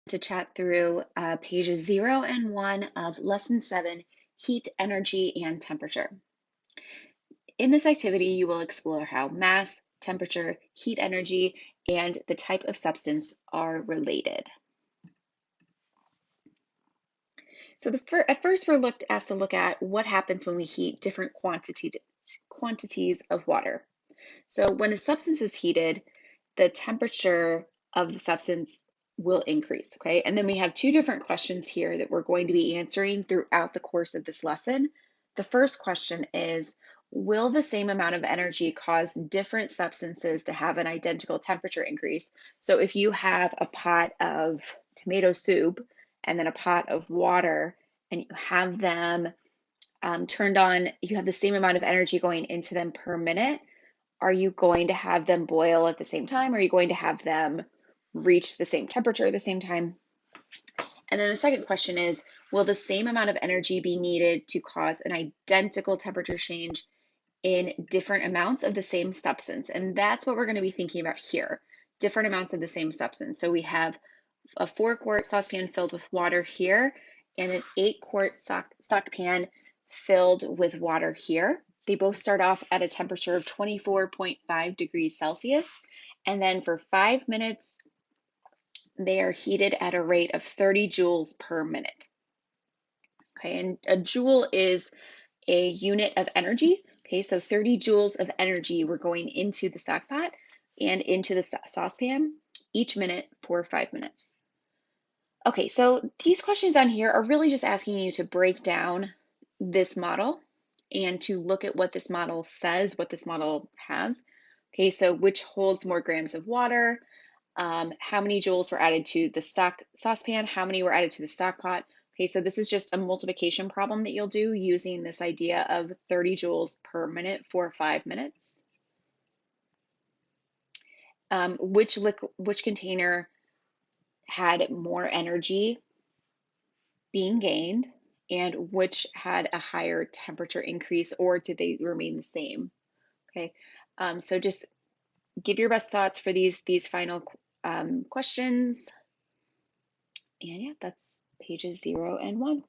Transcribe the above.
to chat through pages 0 and 1 of lesson 7, heat, energy, and temperature. In this activity, you will explore how mass, temperature, heat energy, and the type of substance are related. So at first we're asked to look at what happens when we heat different quantities of water. So when a substance is heated, the temperature of the substance will increase, okay? And then we have two different questions here that we're going to be answering throughout the course of this lesson. The first question is, will the same amount of energy cause different substances to have an identical temperature increase? So if you have a pot of tomato soup and then a pot of water and you have them turned on, you have the same amount of energy going into them per minute. Are you going to have them boil at the same time? Are you going to have them reach the same temperature at the same time? And then the second question is, will the same amount of energy be needed to cause an identical temperature change in different amounts of the same substance? And that's what we're going to be thinking about here, different amounts of the same substance. So we have a 4-quart saucepan filled with water here and an 8-quart stock pan filled with water here. They both start off at a temperature of 24.5 degrees Celsius. And then for 5 minutes, they are heated at a rate of 30 joules per minute. Okay, and a joule is a unit of energy. Okay, so 30 joules of energy were going into the stock pot and into the saucepan each minute for 5 minutes. Okay, so these questions on here are really just asking you to break down this model and to look at what this model says, what this model has. Okay, so which holds more grams of water, how many joules were added to the stock saucepan, how many were added to the stock pot. Okay, so this is just a multiplication problem that you'll do using this idea of 30 joules per minute for 5 minutes. Which container had more energy being gained and which had a higher temperature increase, or did they remain the same? Okay, so just give your best thoughts for these final questions. And yeah, that's pages 0 and 1.